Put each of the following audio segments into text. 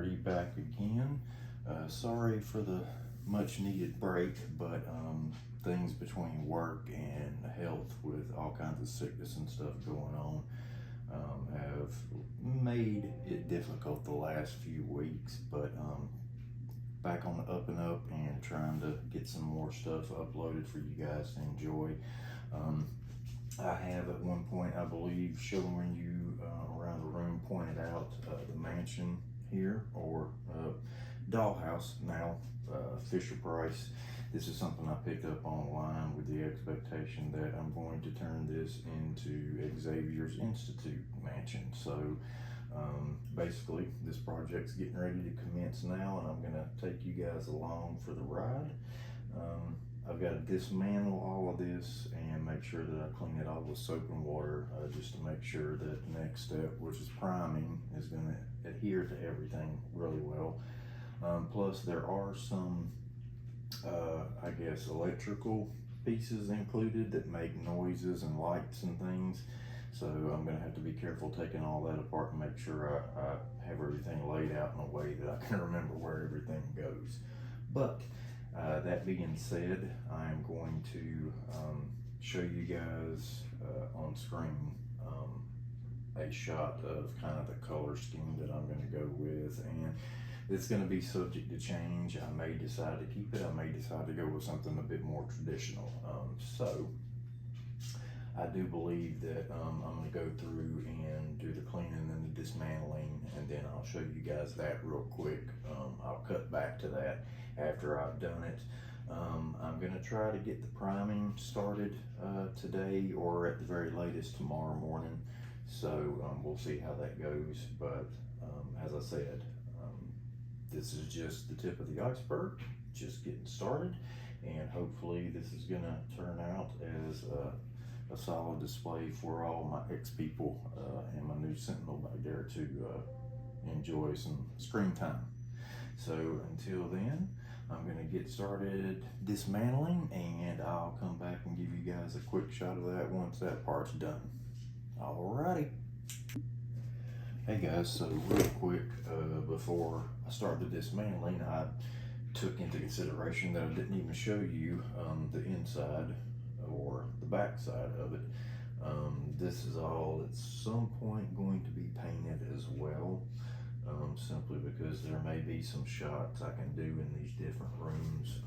Alrighty, back again. Sorry for the much needed break, but things between work and health with all kinds of sickness and stuff going on have made it difficult the last few weeks, but back on the up and up and trying to get some more stuff uploaded for you guys to enjoy. I have at one point, I believe, showing you around the room, pointed out the mansion here, or dollhouse now, Fisher Price. This is something I picked up online with the expectation that I'm going to turn this into Xavier's Institute mansion. So basically this project's getting ready to commence now, and I'm gonna take you guys along for the ride. I've got to dismantle all of this and make sure that I clean it all with soap and water, just to make sure that the next step, which is priming, is going to adhere to everything really well. Plus there are some, I guess, electrical pieces included that make noises and lights and things. So I'm going to have to be careful taking all that apart and make sure I have everything laid out in a way that I can remember where everything goes. But that being said, I'm going to show you guys on screen a shot of kind of the color scheme that I'm going to go with, and it's going to be subject to change. I may decide to keep it, I may decide to go with something a bit more traditional. So I do believe that I'm going to go through and do the cleaning and the dismantling, and then I'll show you guys that real quick. I'll cut back to that after I've done it. I'm going to try to get the priming started today, or at the very latest tomorrow morning. So we'll see how that goes. But as I said, this is just the tip of the iceberg, just getting started, and hopefully this is going to turn out as a solid display for all my ex-people and my new Sentinel back there to enjoy some screen time. So until then, I'm going to get started dismantling, and I'll come back and give you guys a quick shot of that once that part's done. Alrighty. Hey guys, so real quick, before I start the dismantling, I took into consideration that I didn't even show you the inside or the back side of it. This is all at some point going to be painted as well, simply because there may be some shots I can do in these different rooms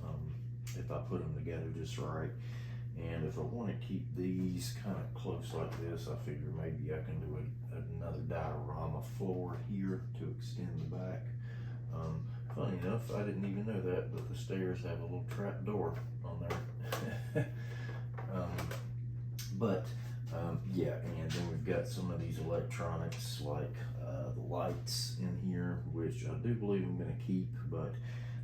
if I put them together just right. And if I want to keep these kind of close like this, I figure maybe I can do another diorama floor here to extend the back. Funny enough, I didn't even know that, but the stairs have a little trap door on there. Yeah, and then we've got some of these electronics, like the lights in here, which I do believe I'm going to keep, but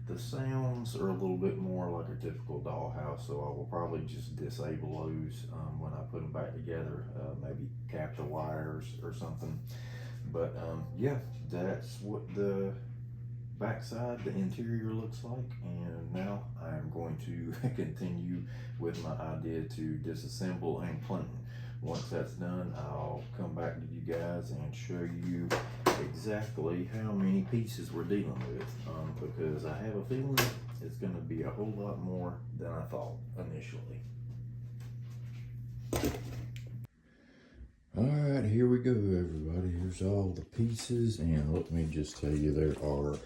the sounds are a little bit more like a typical dollhouse, so I will probably just disable those when I put them back together, maybe cap the wires or something. But yeah, that's what the backside, the interior looks like, and now I'm going to continue with my idea to disassemble and clean. Once that's done, I'll come back to you guys and show you exactly how many pieces we're dealing with, because I have a feeling it's going to be a whole lot more than I thought initially. Alright, here we go, everybody. Here's all the pieces, and let me just tell you, there are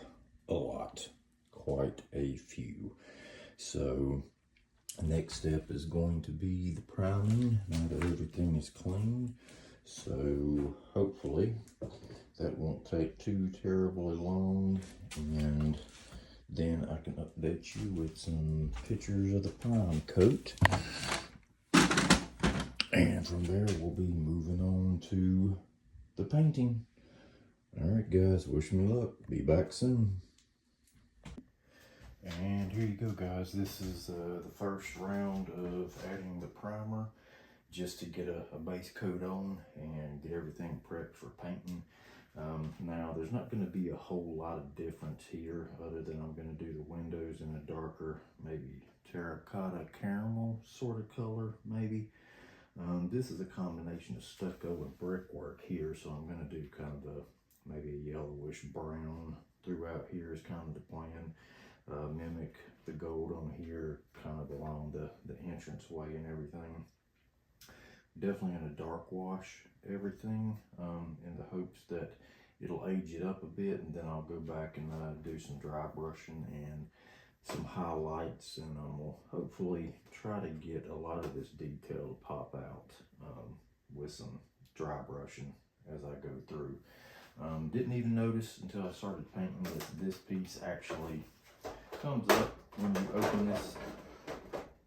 a lot, quite a few. So next step is going to be the priming now that everything is clean. So hopefully that won't take too terribly long, and then I can update you with some pictures of the prime coat. And from there we'll be moving on to the painting. Alright guys, wish me luck. Be back soon. And here you go guys, this is the first round of adding the primer, just to get a base coat on and get everything prepped for painting. Now there's not going to be a whole lot of difference here, other than I'm going to do the windows in a darker, maybe terracotta caramel sort of color maybe. This is a combination of stucco and brickwork here, so I'm going to do kind of maybe a yellowish brown throughout here is kind of the plan. Mimic the gold on here, kind of along the entranceway and everything. Definitely gonna dark wash everything in the hopes that it'll age it up a bit, and then I'll go back and do some dry brushing and some highlights, and we'll hopefully try to get a lot of this detail to pop out with some dry brushing as I go through. Didn't even notice until I started painting that this piece actually comes up when you open this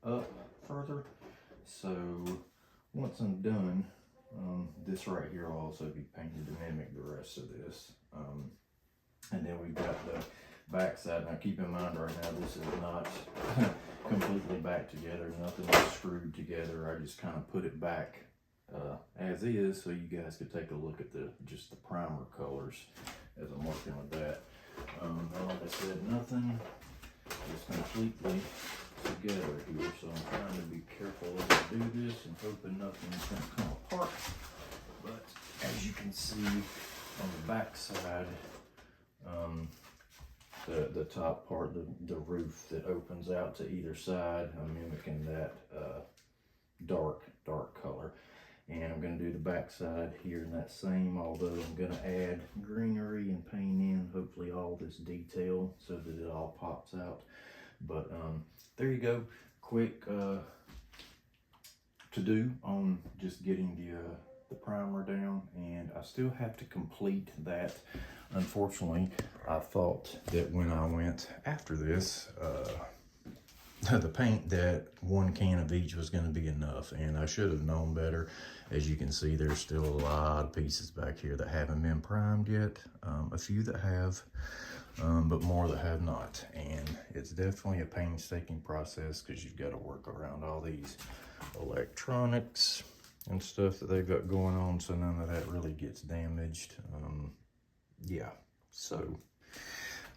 up further. So once I'm done, this right here will also be painted to mimic the rest of this. And then we've got the back side. Now keep in mind right now, this is not completely back together. Nothing is screwed together. I just kind of put it back as is, so you guys could take a look at just the primer colors as I'm working with that. Like I said, nothing is completely together here, so I'm trying to be careful as I do this and hoping nothing's going to come apart. But as you can see on the back side, the top part, the roof that opens out to either side, I'm mimicking that dark color. And I'm going to do the back side here in that same, although I'm going to add greenery and paint in hopefully all this detail so that it all pops out. But there you go, quick to do on just getting the primer down, and I still have to complete that. Unfortunately, I thought that when I went after this, the paint, that 1 can of each was going to be enough, and I should have known better. As you can see, there's still a lot of pieces back here that haven't been primed yet. A few that have, but more that have not. And it's definitely a painstaking process because you've got to work around all these electronics and stuff that they've got going on, so none of that really gets damaged. Yeah, so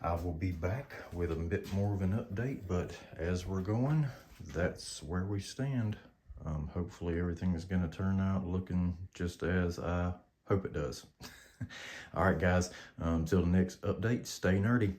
I will be back with a bit more of an update, but as we're going, that's where we stand. Hopefully everything is going to turn out looking just as I hope it does. All right, guys, until the next update, stay nerdy.